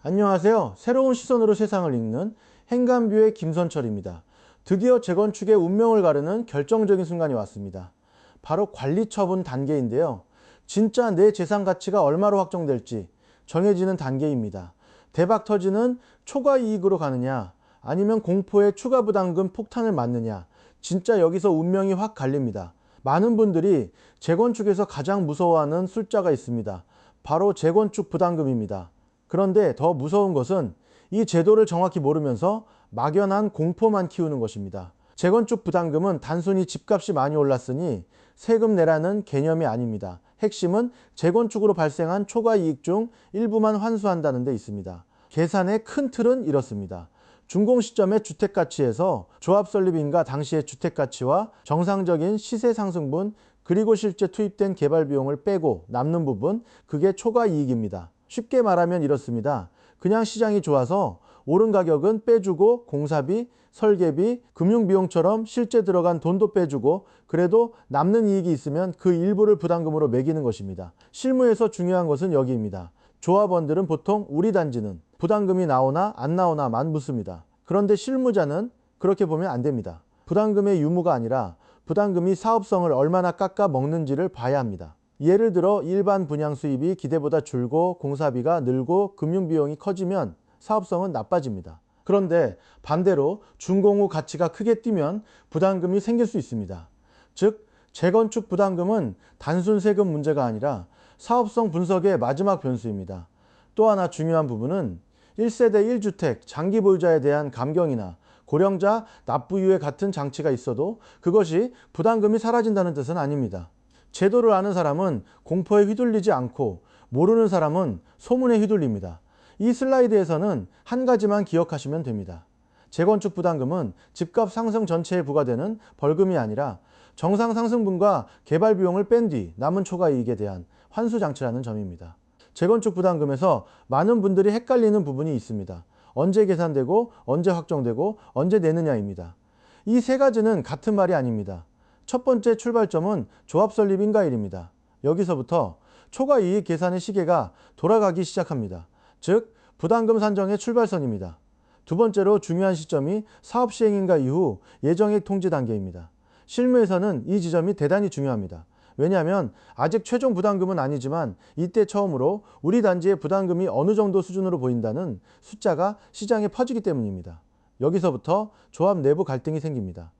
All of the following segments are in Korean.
안녕하세요. 새로운 시선으로 세상을 읽는 행간뷰의 김선철입니다. 드디어 재건축의 운명을 가르는 결정적인 순간이 왔습니다. 바로 관리처분 단계인데요. 진짜 내 재산 가치가 얼마로 확정될지 정해지는 단계입니다. 대박 터지는 초과 이익으로 가느냐, 아니면 공포의 추가 부담금 폭탄을 맞느냐, 진짜 여기서 운명이 확 갈립니다. 많은 분들이 재건축에서 가장 무서워하는 숫자가 있습니다. 바로 재건축 부담금입니다. 그런데 더 무서운 것은 이 제도를 정확히 모르면서 막연한 공포만 키우는 것입니다. 재건축 부담금은 단순히 집값이 많이 올랐으니 세금 내라는 개념이 아닙니다. 핵심은 재건축으로 발생한 초과 이익 중 일부만 환수한다는 데 있습니다. 계산의 큰 틀은 이렇습니다. 준공 시점의 주택가치에서 조합 설립인가 당시의 주택가치와 정상적인 시세 상승분, 그리고 실제 투입된 개발 비용을 빼고 남는 부분, 그게 초과 이익입니다. 쉽게 말하면 이렇습니다. 그냥 시장이 좋아서 오른 가격은 빼주고 공사비, 설계비, 금융비용처럼 실제 들어간 돈도 빼주고 그래도 남는 이익이 있으면 그 일부를 부담금으로 매기는 것입니다. 실무에서 중요한 것은 여기입니다. 조합원들은 보통 우리 단지는 부담금이 나오나 안 나오나만 묻습니다. 그런데 실무자는 그렇게 보면 안 됩니다. 부담금의 유무가 아니라 부담금이 사업성을 얼마나 깎아 먹는지를 봐야 합니다. 예를 들어 일반 분양 수입이 기대보다 줄고 공사비가 늘고 금융비용이 커지면 사업성은 나빠집니다. 그런데 반대로 준공 후 가치가 크게 뛰면 부담금이 생길 수 있습니다. 즉, 재건축 부담금은 단순 세금 문제가 아니라 사업성 분석의 마지막 변수입니다. 또 하나 중요한 부분은 1세대 1주택 장기 보유자에 대한 감경이나 고령자 납부유예 같은 장치가 있어도 그것이 부담금이 사라진다는 뜻은 아닙니다. 제도를 아는 사람은 공포에 휘둘리지 않고 모르는 사람은 소문에 휘둘립니다. 이 슬라이드에서는 한 가지만 기억하시면 됩니다. 재건축 부담금은 집값 상승 전체에 부과되는 벌금이 아니라 정상 상승분과 개발 비용을 뺀 뒤 남은 초과 이익에 대한 환수 장치라는 점입니다. 재건축 부담금에서 많은 분들이 헷갈리는 부분이 있습니다. 언제 계산되고 언제 확정되고 언제 내느냐입니다. 이 세 가지는 같은 말이 아닙니다. 첫 번째 출발점은 조합 설립 인가일입니다. 여기서부터 초과 이익 계산의 시계가 돌아가기 시작합니다. 즉, 부담금 산정의 출발선입니다. 두 번째로 중요한 시점이 사업 시행 인가 이후 예정액 통지 단계입니다. 실무에서는 이 지점이 대단히 중요합니다. 왜냐하면 아직 최종 부담금은 아니지만 이때 처음으로 우리 단지의 부담금이 어느 정도 수준으로 보인다는 숫자가 시장에 퍼지기 때문입니다. 여기서부터 조합 내부 갈등이 생깁니다.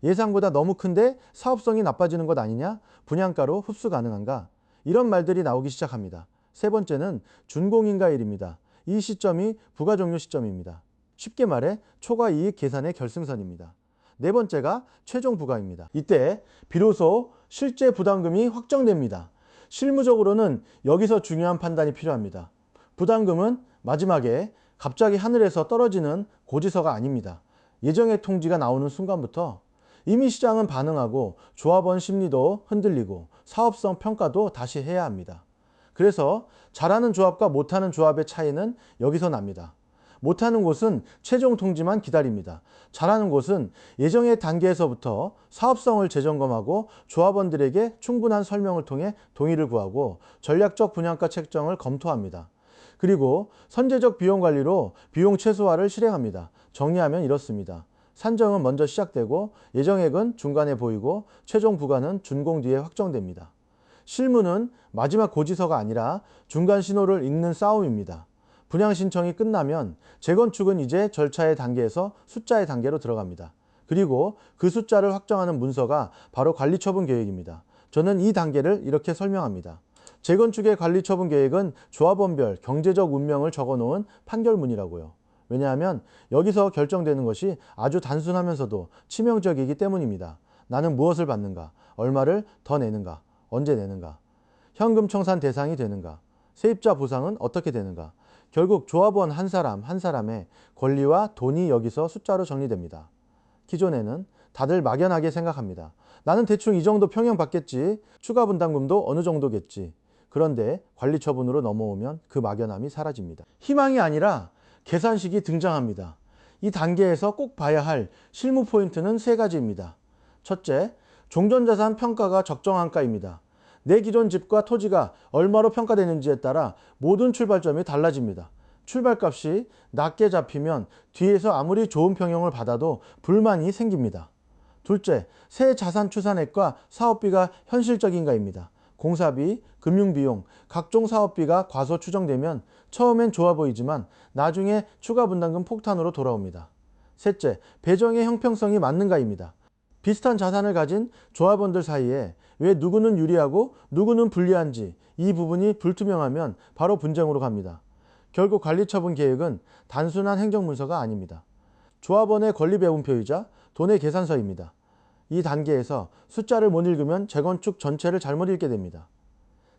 예상보다 너무 큰데 사업성이 나빠지는 것 아니냐? 분양가로 흡수 가능한가? 이런 말들이 나오기 시작합니다. 세 번째는 준공인가일입니다. 이 시점이 부가 종료 시점입니다. 쉽게 말해 초과 이익 계산의 결승선입니다. 네 번째가 최종 부가입니다. 이때 비로소 실제 부담금이 확정됩니다. 실무적으로는 여기서 중요한 판단이 필요합니다. 부담금은 마지막에 갑자기 하늘에서 떨어지는 고지서가 아닙니다. 예정액 통지가 나오는 순간부터 이미 시장은 반응하고 조합원 심리도 흔들리고 사업성 평가도 다시 해야 합니다. 그래서 잘하는 조합과 못하는 조합의 차이는 여기서 납니다. 못하는 곳은 최종 통지만 기다립니다. 잘하는 곳은 예정의 단계에서부터 사업성을 재점검하고 조합원들에게 충분한 설명을 통해 동의를 구하고 전략적 분양가 책정을 검토합니다. 그리고 선제적 비용 관리로 비용 최소화를 실행합니다. 정리하면 이렇습니다. 산정은 먼저 시작되고 예정액은 중간에 보이고 최종 부가는 준공 뒤에 확정됩니다. 실무는 마지막 고지서가 아니라 중간 신호를 읽는 싸움입니다. 분양 신청이 끝나면 재건축은 이제 절차의 단계에서 숫자의 단계로 들어갑니다. 그리고 그 숫자를 확정하는 문서가 바로 관리처분 계획입니다. 저는 이 단계를 이렇게 설명합니다. 재건축의 관리처분 계획은 조합원별 경제적 운명을 적어놓은 판결문이라고요. 왜냐하면 여기서 결정되는 것이 아주 단순하면서도 치명적이기 때문입니다. 나는 무엇을 받는가? 얼마를 더 내는가? 언제 내는가? 현금 청산 대상이 되는가? 세입자 보상은 어떻게 되는가? 결국 조합원 한 사람 한 사람의 권리와 돈이 여기서 숫자로 정리됩니다. 기존에는 다들 막연하게 생각합니다. 나는 대충 이 정도 평형 받겠지. 추가 분담금도 어느 정도겠지. 그런데 관리처분으로 넘어오면 그 막연함이 사라집니다. 희망이 아니라 계산식이 등장합니다. 이 단계에서 꼭 봐야 할 실무 포인트는 세 가지입니다. 첫째, 종전자산 평가가 적정한가입니다. 내 기존 집과 토지가 얼마로 평가되는지에 따라 모든 출발점이 달라집니다. 출발값이 낮게 잡히면 뒤에서 아무리 좋은 평형을 받아도 불만이 생깁니다. 둘째, 새 자산 추산액과 사업비가 현실적인가입니다. 공사비, 금융비용, 각종 사업비가 과소 추정되면 처음엔 좋아 보이지만 나중에 추가 분담금 폭탄으로 돌아옵니다. 셋째, 배정의 형평성이 맞는가입니다. 비슷한 자산을 가진 조합원들 사이에 왜 누구는 유리하고 누구는 불리한지 이 부분이 불투명하면 바로 분쟁으로 갑니다. 결국 관리처분 계획은 단순한 행정문서가 아닙니다. 조합원의 권리 배분표이자 돈의 계산서입니다. 이 단계에서 숫자를 못 읽으면 재건축 전체를 잘못 읽게 됩니다.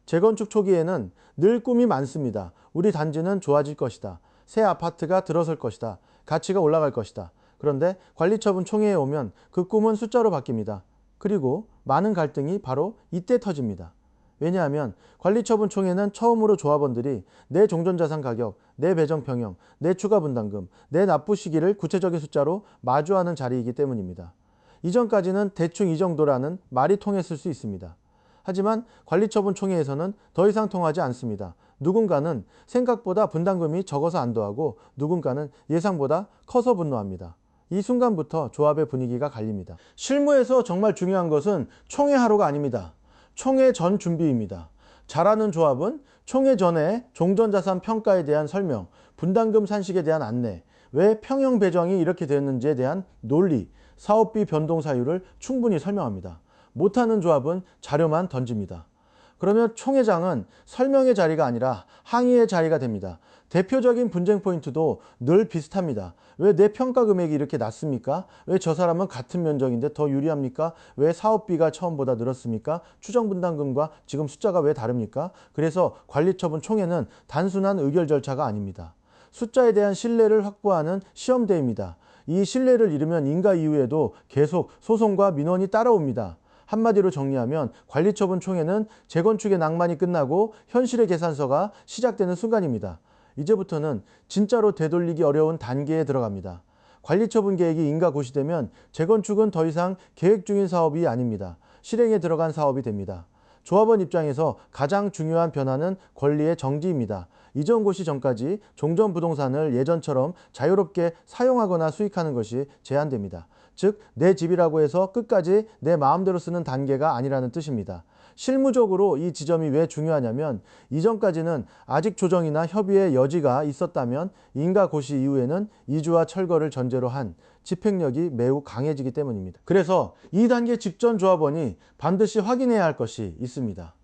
재건축 초기에는 늘 꿈이 많습니다. 우리 단지는 좋아질 것이다. 새 아파트가 들어설 것이다. 가치가 올라갈 것이다. 그런데 관리처분 총회에 오면 그 꿈은 숫자로 바뀝니다. 그리고 많은 갈등이 바로 이때 터집니다. 왜냐하면 관리처분 총회는 처음으로 조합원들이 내 종전자산 가격, 내 배정 평형, 내 추가 분담금, 내 납부 시기를 구체적인 숫자로 마주하는 자리이기 때문입니다. 이전까지는 대충 이 정도라는 말이 통했을 수 있습니다. 하지만 관리처분 총회에서는 더 이상 통하지 않습니다. 누군가는 생각보다 분담금이 적어서 안도하고 누군가는 예상보다 커서 분노합니다. 이 순간부터 조합의 분위기가 갈립니다. 실무에서 정말 중요한 것은 총회 하루가 아닙니다. 총회 전 준비입니다. 잘하는 조합은 총회 전에 종전자산 평가에 대한 설명, 분담금 산식에 대한 안내, 왜 평형 배정이 이렇게 되었는지에 대한 논리, 사업비 변동 사유를 충분히 설명합니다. 못하는 조합은 자료만 던집니다. 그러면 총회장은 설명의 자리가 아니라 항의의 자리가 됩니다. 대표적인 분쟁 포인트도 늘 비슷합니다. 왜 내 평가 금액이 이렇게 낮습니까? 왜 저 사람은 같은 면적인데 더 유리합니까? 왜 사업비가 처음보다 늘었습니까? 추정 분담금과 지금 숫자가 왜 다릅니까? 그래서 관리처분 총회는 단순한 의결 절차가 아닙니다. 숫자에 대한 신뢰를 확보하는 시험대입니다. 이 신뢰를 잃으면 인가 이후에도 계속 소송과 민원이 따라옵니다. 한마디로 정리하면 관리처분 총회는 재건축의 낭만이 끝나고 현실의 계산서가 시작되는 순간입니다. 이제부터는 진짜로 되돌리기 어려운 단계에 들어갑니다. 관리처분 계획이 인가 고시되면 재건축은 더 이상 계획 중인 사업이 아닙니다. 실행에 들어간 사업이 됩니다. 조합원 입장에서 가장 중요한 변화는 권리의 정지입니다. 이전 고시 전까지 종전부동산을 예전처럼 자유롭게 사용하거나 수익하는 것이 제한됩니다. 즉, 내 집이라고 해서 끝까지 내 마음대로 쓰는 단계가 아니라는 뜻입니다. 실무적으로 이 지점이 왜 중요하냐면 이전까지는 아직 조정이나 협의의 여지가 있었다면 인가 고시 이후에는 이주와 철거를 전제로 한 집행력이 매우 강해지기 때문입니다. 그래서 2단계 직전 조합원이 반드시 확인해야 할 것이 있습니다.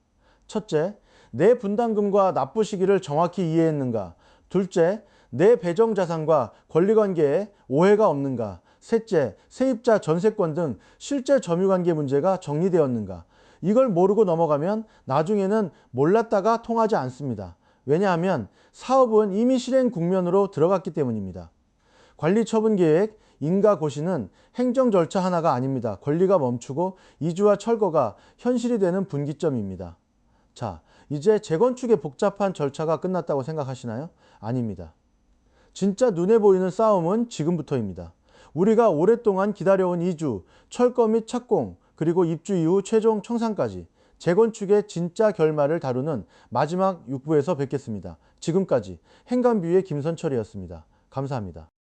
첫째, 내 분담금과 납부 시기를 정확히 이해했는가? 둘째, 내 배정 자산과 권리관계에 오해가 없는가? 셋째, 세입자 전세권 등 실제 점유관계 문제가 정리되었는가? 이걸 모르고 넘어가면 나중에는 몰랐다가 통하지 않습니다. 왜냐하면 사업은 이미 실행 국면으로 들어갔기 때문입니다. 관리처분계획, 인가고시는 행정 절차 하나가 아닙니다. 권리가 멈추고 이주와 철거가 현실이 되는 분기점입니다. 자, 이제 재건축의 복잡한 절차가 끝났다고 생각하시나요? 아닙니다. 진짜 눈에 보이는 싸움은 지금부터입니다. 우리가 오랫동안 기다려온 이주, 철거 및 착공, 그리고 입주 이후 최종 청산까지 재건축의 진짜 결말을 다루는 마지막 6부에서 뵙겠습니다. 지금까지 행간뷰의 김선철이었습니다. 감사합니다.